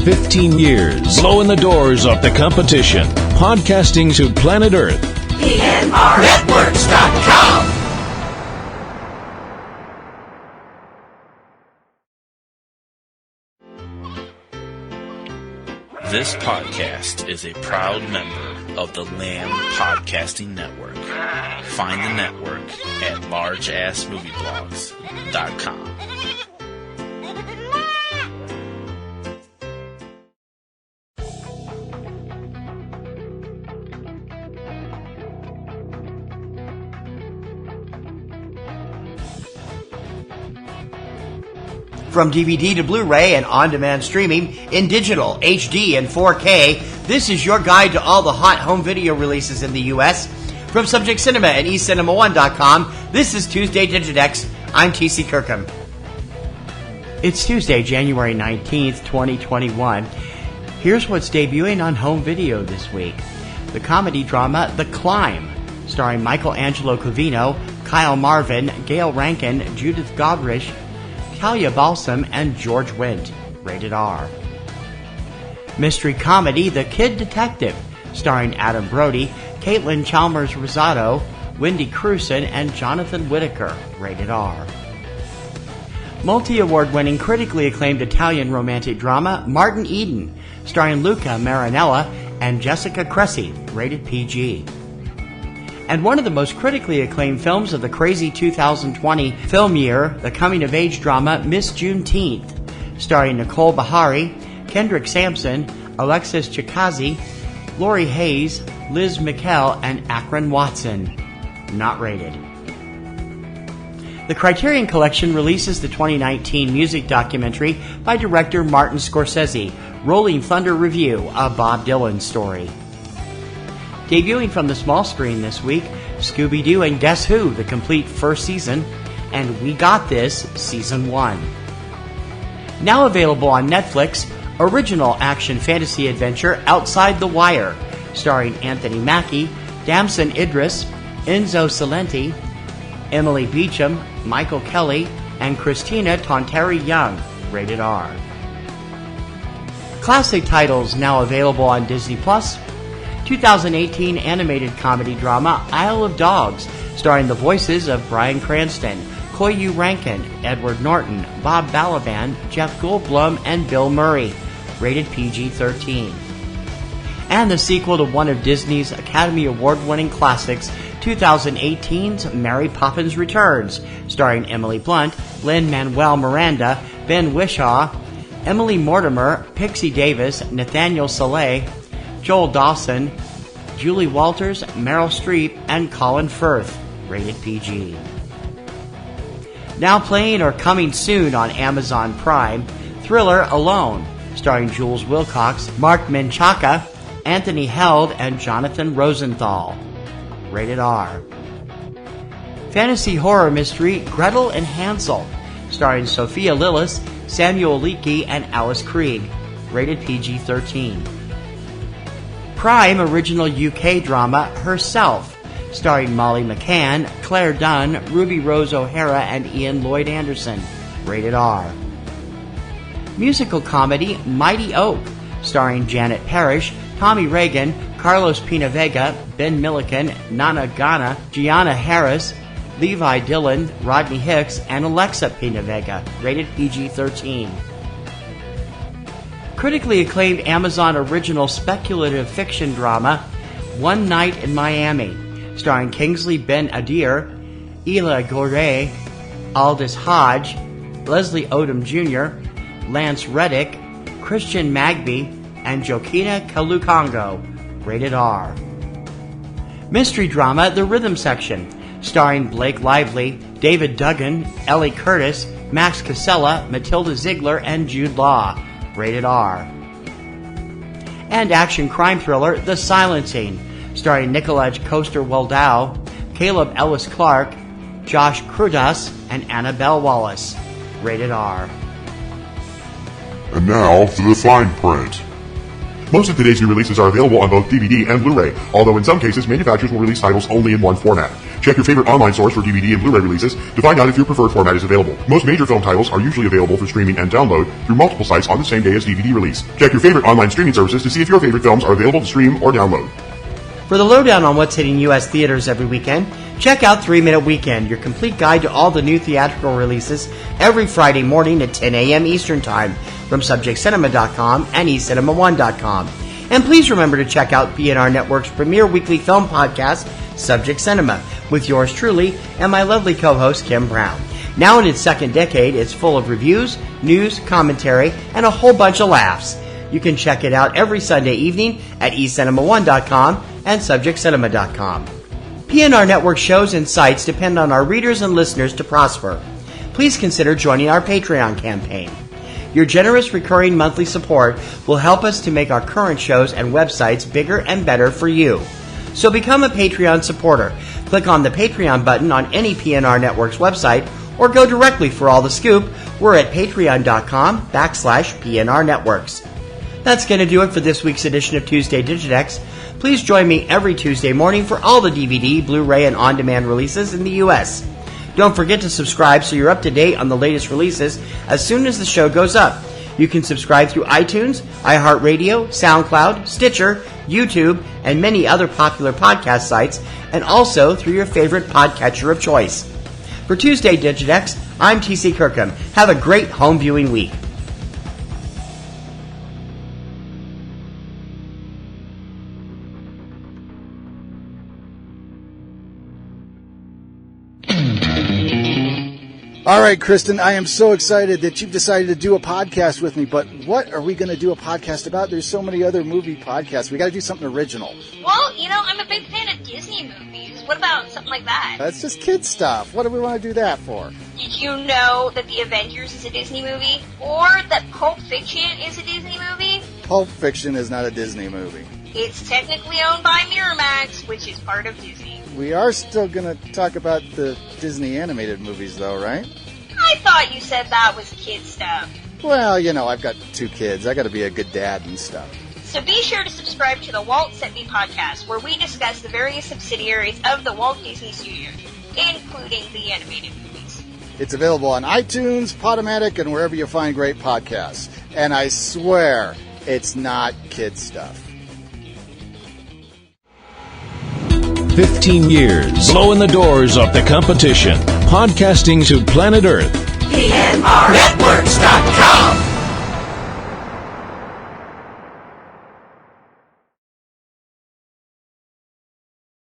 15 years, blowing the doors off the competition. Podcasting to planet Earth. PNRNetworks.com. This podcast is a proud member of the Lamb Podcasting Network. Find the network at largeassmovieblogs.com. From DVD to Blu-ray and on-demand streaming in digital, HD, and 4K, this is your guide to all the hot home video releases in the U.S. From Subject Cinema and eCinemaOne.com, this is Tuesday Digidex. I'm TC Kirkham. It's Tuesday, January 19th, 2021. Here's what's debuting on home video this week. The comedy drama The Climb, starring Michelangelo Covino, Kyle Marvin, Gail Rankin, Judith Godrich, Talia Balsam, and George Wendt, rated R. Mystery comedy The Kid Detective, starring Adam Brody, Caitlin Chalmers-Rosado, Wendy Crewson, and Jonathan Whittaker, rated R. Multi-award winning, critically acclaimed Italian romantic drama Martin Eden, starring Luca Marinella and Jessica Cressy, rated PG. And one of the most critically acclaimed films of the crazy 2020 film year, the coming-of-age drama Miss Juneteenth, starring Nicole Beharie, Kendrick Sampson, Alexis Chikazi, Lori Hayes, Liz McKell, and Akron Watson. Not rated. The Criterion Collection releases the 2019 music documentary by director Martin Scorsese, Rolling Thunder Review, a Bob Dylan story. Debuting from the small screen this week, Scooby-Doo and Guess Who, the complete first season, and We Got This, Season 1. Now available on Netflix, original action fantasy adventure Outside the Wire, starring Anthony Mackie, Damson Idris, Enzo Salenti, Emily Beecham, Michael Kelly, and Christina Tonteri Young, rated R. Classic titles now available on Disney+. 2018 animated comedy drama Isle of Dogs, starring the voices of Bryan Cranston, Koyu Rankin, Edward Norton, Bob Balaban, Jeff Goldblum, and Bill Murray, rated PG-13. And the sequel to one of Disney's Academy Award-winning classics, 2018's Mary Poppins Returns, starring Emily Blunt, Lin-Manuel Miranda, Ben Whishaw, Emily Mortimer, Pixie Davis, Nathaniel Saleh, Joel Dawson, Julie Walters, Meryl Streep, and Colin Firth, rated PG. Now playing or coming soon on Amazon Prime, thriller Alone, starring Jules Wilcox, Mark Menchaca, Anthony Held, and Jonathan Rosenthal, rated R. Fantasy horror mystery Gretel and Hansel, starring Sophia Lillis, Samuel Leakey, and Alice Krieg, rated PG-13. Prime original UK drama Herself, starring Molly McCann, Claire Dunn, Ruby Rose O'Hara, and Ian Lloyd Anderson, rated R. Musical comedy Mighty Oak, starring Janet Parrish, Tommy Reagan, Carlos Pina Vega, Ben Milliken, Nana Ghana, Gianna Harris, Levi Dillon, Rodney Hicks, and Alexa Pina Vega, rated PG-13. Critically acclaimed Amazon original speculative fiction drama One Night in Miami, starring Kingsley Ben-Adir, Ela Gorday, Aldous Hodge, Leslie Odom Jr., Lance Reddick, Christian Magby, and Jokina Kalukongo, rated R. Mystery drama The Rhythm Section, starring Blake Lively, David Duggan, Ellie Curtis, Max Casella, Matilda Ziegler, and Jude Law, rated R. And action crime thriller The Silencing, starring Nicolaj Coster-Waldau, Caleb Ellis Clark, Josh Krudas, and Annabelle Wallace, rated R. And now for the fine print. Most of today's new releases are available on both DVD and Blu-ray, although in some cases manufacturers will release titles only in one format. Check your favorite online source for DVD and Blu-ray releases to find out if your preferred format is available. Most major film titles are usually available for streaming and download through multiple sites on the same day as DVD release. Check your favorite online streaming services to see if your favorite films are available to stream or download. For the lowdown on what's hitting U.S. theaters every weekend, check out 3 Minute Weekend, your complete guide to all the new theatrical releases every Friday morning at 10 a.m. Eastern Time from subjectcinema.com and eCinemaOne.com. And please remember to check out PNR Networks' premier weekly film podcast, Subject Cinema, with yours truly and my lovely co-host, Kim Brown. Now in its second decade, it's full of reviews, news, commentary, and a whole bunch of laughs. You can check it out every Sunday evening at eCinemaOne.com and subjectcinema.com. PNR Network shows and sites depend on our readers and listeners to prosper. Please consider joining our Patreon campaign. Your generous recurring monthly support will help us to make our current shows and websites bigger and better for you. So become a Patreon supporter. Click on the Patreon button on any PNR Networks website or go directly for all the scoop. We're at patreon.com/PNR Networks. That's going to do it for this week's edition of Tuesday Digidex. Please join me every Tuesday morning for all the DVD, Blu-ray, and on-demand releases in the U.S. Don't forget to subscribe so you're up to date on the latest releases as soon as the show goes up. You can subscribe through iTunes, iHeartRadio, SoundCloud, Stitcher, YouTube, and many other popular podcast sites, and also through your favorite podcatcher of choice. For Tuesday Digidex, I'm T.C. Kirkham. Have a great home viewing week. All right, Kristen, I am so excited that you've decided to do a podcast with me, but what are we going to do a podcast about? There's so many other movie podcasts. We got to do something original. Well, I'm a big fan of Disney movies. What about something like that? That's just kid stuff. What do we want to do that for? Did you know that The Avengers is a Disney movie? Or that Pulp Fiction is a Disney movie? Pulp Fiction is not a Disney movie. It's technically owned by Miramax, which is part of Disney. We are still going to talk about the Disney animated movies, though, right? I thought you said that was kid stuff. Well, I've got 2 kids. I got to be a good dad and stuff. So be sure to subscribe to the Walt Sent Me podcast, where we discuss the various subsidiaries of the Walt Disney Studios, including the animated movies. It's available on iTunes, Podomatic, and wherever you find great podcasts. And I swear, it's not kid stuff. 15 years, blowing the doors off the competition, podcasting to planet Earth. PNRNetworks.com